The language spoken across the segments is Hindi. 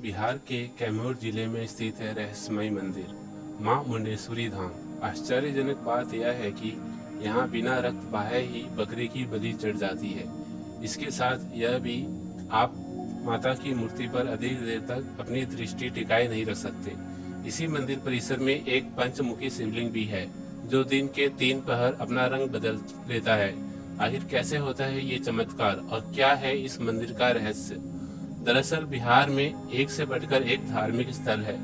बिहार के कैमूर जिले में स्थित है रहस्यमय मंदिर मां मुंडेश्वरी धाम। आश्चर्यजनक बात यह है कि यहाँ बिना रक्त बहाए ही बकरे की बलि चढ़ जाती है। इसके साथ यह भी आप माता की मूर्ति पर अधिक देर तक अपनी दृष्टि टिकाए नहीं रख सकते। इसी मंदिर परिसर में एक पंचमुखी शिवलिंग भी है जो दिन के 3 पहर अपना रंग बदल लेता है। आखिर कैसे होता है ये चमत्कार और क्या है इस मंदिर का रहस्य? दरअसल बिहार में एक से बढ़कर एक धार्मिक स्थल है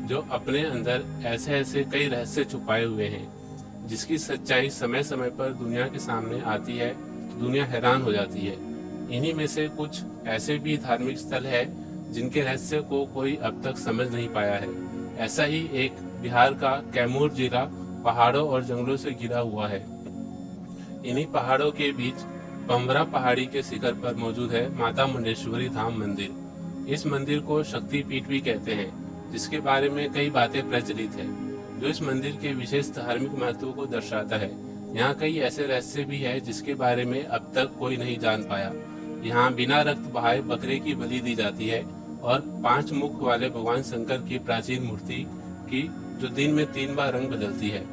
जो अपने अंदर ऐसे ऐसे कई रहस्य छुपाए हुए हैं जिसकी सच्चाई समय समय पर दुनिया के सामने आती है तो दुनिया हैरान हो जाती है। इन्हीं में से कुछ ऐसे भी धार्मिक स्थल है जिनके रहस्य को कोई अब तक समझ नहीं पाया है। ऐसा ही एक बिहार का कैमूर जिला पहाड़ों और जंगलों से घिरा हुआ है। इन्हीं पहाड़ों के बीच पमरा पहाड़ी के शिखर पर मौजूद है माता मुंडेश्वरी धाम मंदिर। इस मंदिर को शक्ति पीठ भी कहते हैं, जिसके बारे में कई बातें प्रचलित है जो इस मंदिर के विशेष धार्मिक महत्व को दर्शाता है। यहाँ कई ऐसे रहस्य भी है जिसके बारे में अब तक कोई नहीं जान पाया। यहाँ बिना रक्त बहाए बकरे की बलि दी जाती है और 5 मुख वाले भगवान शंकर की प्राचीन मूर्ति की जो दिन में 3 बार रंग बदलती है।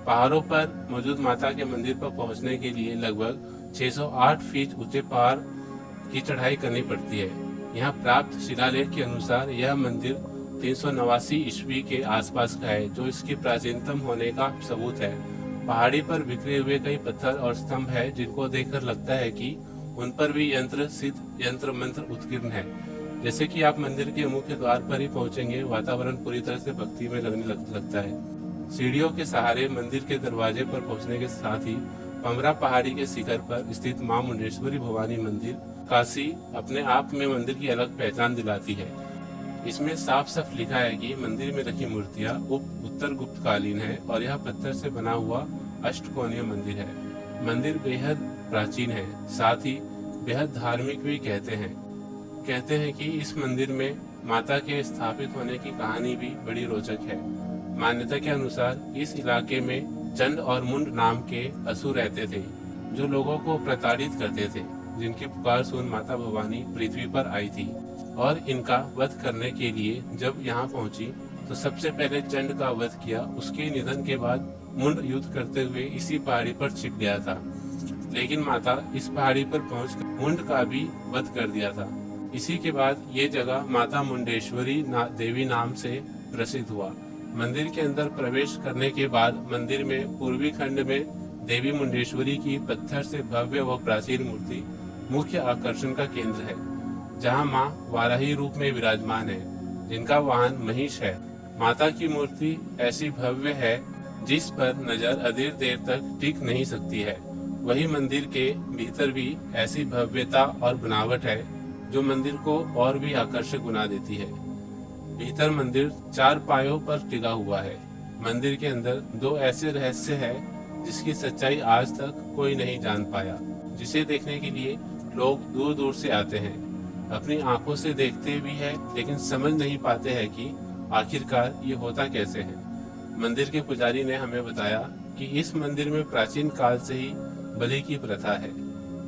पहाड़ों पर मौजूद माता के मंदिर पर पहुंचने के लिए लगभग 608 फीट ऊंचे पहाड़ की चढ़ाई करनी पड़ती है। यहाँ प्राप्त शिलालेख के अनुसार यह मंदिर 389 ईस्वी के आसपास का है, जो इसकी प्राचीनतम होने का सबूत है। पहाड़ी पर बिखरे हुए कई पत्थर और स्तंभ है जिनको देखकर लगता है कि उन पर भी यंत्र सिद्ध यंत्र मंत्र उत्कीर्ण है। जैसे कि आप मंदिर के मुख्य द्वार पर ही पहुंचेंगे, वातावरण पूरी तरह से भक्ति में लगने लगता है। सीढ़ियों के सहारे मंदिर के दरवाजे पर पहुंचने के साथ ही पमरा पहाड़ी के शिखर पर स्थित मां मुंडेश्वरी भवानी मंदिर काशी अपने आप में मंदिर की अलग पहचान दिलाती है। इसमें साफ साफ लिखा है कि मंदिर में रखी मूर्तियां उत्तर गुप्त कालीन है और यह पत्थर से बना हुआ अष्टकोणीय मंदिर है। मंदिर बेहद प्राचीन है, साथ ही बेहद धार्मिक भी कहते हैं कि इस मंदिर में माता के स्थापित होने की कहानी भी बड़ी रोचक है। मान्यता के अनुसार इस इलाके में चंड और मुंड नाम के असुर रहते थे जो लोगों को प्रताड़ित करते थे, जिनकी पुकार सुन माता भवानी पृथ्वी पर आई थी और इनका वध करने के लिए जब यहाँ पहुंची तो सबसे पहले चंड का वध किया। उसके निधन के बाद मुंड युद्ध करते हुए इसी पहाड़ी पर छिप गया था, लेकिन माता इस पहाड़ी पर पहुंचकर मुंड का भी वध कर दिया था। इसी के बाद ये जगह माता मुंडेश्वरी देवी नाम से प्रसिद्ध हुआ। मंदिर के अंदर प्रवेश करने के बाद मंदिर में पूर्वी खंड में देवी मुंडेश्वरी की पत्थर से भव्य व प्राचीन मूर्ति मुख्य आकर्षण का केंद्र है, जहां मां वाराही रूप में विराजमान है, जिनका वाहन महिष है। माता की मूर्ति ऐसी भव्य है जिस पर नजर अधिक देर तक टिक नहीं सकती है। वही मंदिर के भीतर भी ऐसी भव्यता और बनावट है जो मंदिर को और भी आकर्षक बना देती है। भीतर मंदिर 4 पायों पर टिका हुआ है। मंदिर के अंदर 2 ऐसे रहस्य है जिसकी सच्चाई आज तक कोई नहीं जान पाया, जिसे देखने के लिए लोग दूर दूर से आते हैं। अपनी आंखों से देखते भी है लेकिन समझ नहीं पाते हैं कि आखिरकार ये होता कैसे है। मंदिर के पुजारी ने हमें बताया कि इस मंदिर में प्राचीन काल से ही बलि की प्रथा है।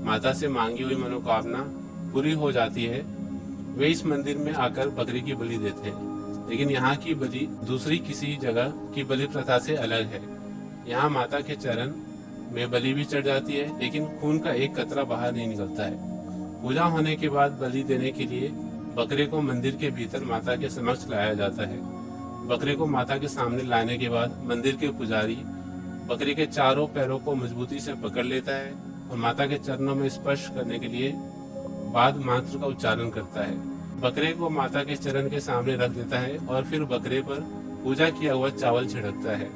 माता से मांगी हुई मनोकामना पूरी हो जाती है, वे इस मंदिर में आकर बकरी की बलि देते हैं। लेकिन यहाँ की बलि दूसरी किसी जगह की बलि प्रथा से अलग है। यहाँ माता के चरण में बलि भी चढ़ जाती है, लेकिन खून का एक कतरा बाहर नहीं निकलता है। पूजा होने के बाद बलि देने के लिए बकरे को मंदिर के भीतर माता के समक्ष लाया जाता है। बकरे को माता के सामने लाने के बाद मंदिर के पुजारी बकरी के चारों पैरों को मजबूती से पकड़ लेता है और माता के चरणों में स्पर्श करने के लिए बाद मंत्र का उच्चारण करता है। बकरे को माता के चरण के सामने रख देता है और फिर बकरे पर पूजा किया हुआ चावल छिड़कता है।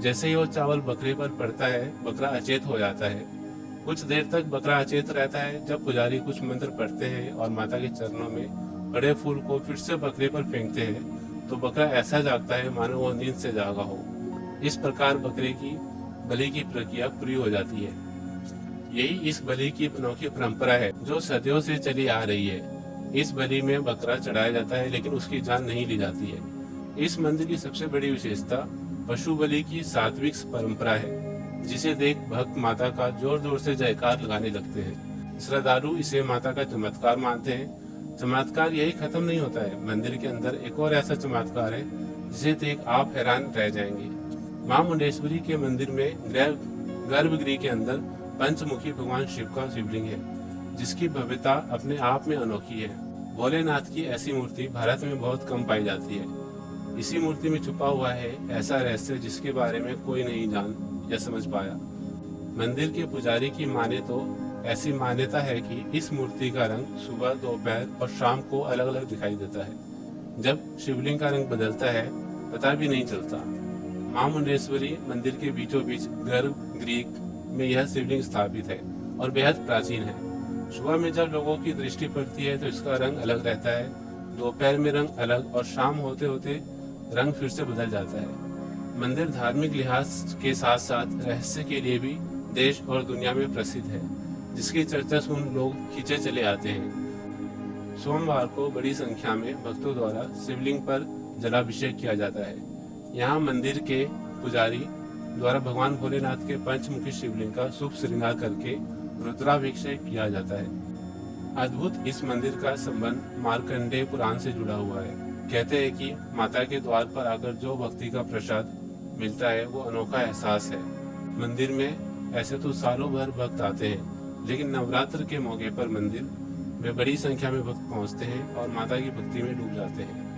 जैसे ही वो चावल बकरे पर पड़ता है, बकरा अचेत हो जाता है। कुछ देर तक बकरा अचेत रहता है। जब पुजारी कुछ मंत्र पढ़ते हैं और माता के चरणों में पड़े फूल को फिर से बकरे पर फेंकते हैं तो बकरा ऐसा जागता है मानो वो नींद से जागा हो। इस प्रकार बकरे की बलि की प्रक्रिया पूरी हो जाती है। यही इस बलि की अनोखी परंपरा है जो सदियों से चली आ रही है। इस बलि में बकरा चढ़ाया जाता है लेकिन उसकी जान नहीं ली जाती है। इस मंदिर की सबसे बड़ी विशेषता पशु बलि की सात्विक परंपरा है, जिसे देख भक्त माता का जोर जोर से जयकार लगाने लगते हैं। श्रद्धालु इसे माता का चमत्कार मानते हैं। चमत्कार यही खत्म नहीं होता है, मंदिर के अंदर एक और ऐसा चमत्कार है जिसे देख आप हैरान रह जाएंगे। मां मुंडेश्वरी के मंदिर में गर्भगृह के अंदर पंचमुखी भगवान शिव का शिवलिंग है, जिसकी भव्यता अपने आप में अनोखी है। भोलेनाथ की ऐसी मूर्ति भारत में बहुत कम पाई जाती है। इसी मूर्ति में छुपा हुआ है ऐसा रहस्य जिसके बारे में कोई नहीं जान या समझ पाया। मंदिर के पुजारी की माने तो ऐसी मान्यता है कि इस मूर्ति का रंग सुबह, दोपहर और शाम को अलग अलग दिखाई देता है। जब शिवलिंग का रंग बदलता है पता भी नहीं चलता। मां मुंडेश्वरी मंदिर के बीचों बीच गर्भगृह में यह शिवलिंग स्थापित है और बेहद प्राचीन है। सुबह में जब लोगों की दृष्टि पड़ती है तो इसका रंग अलग रहता है, दोपहर में रंग अलग और शाम होते होते रंग फिर से बदल जाता है। मंदिर धार्मिक लिहाज के साथ साथ रहस्य के लिए भी देश और दुनिया में प्रसिद्ध है, जिसकी चर्चा सुन लोग खींचे चले आते हैं। सोमवार को बड़ी संख्या में भक्तों द्वारा शिवलिंग पर जलाभिषेक किया जाता है। यहाँ मंदिर के पुजारी द्वारा भगवान भोलेनाथ के पंचमुखी शिवलिंग का शुभ श्रृंगार करके रुद्राभिषेक किया जाता है। अद्भुत इस मंदिर का संबंध मार्कंडेय पुराण से जुड़ा हुआ है। कहते हैं कि माता के द्वार पर आकर जो भक्ति का प्रसाद मिलता है वो अनोखा एहसास है। मंदिर में ऐसे तो सालों भर भक्त आते हैं, लेकिन नवरात्र के मौके पर मंदिर में बड़ी संख्या में भक्त पहुंचते हैं और माता की भक्ति में डूब जाते हैं।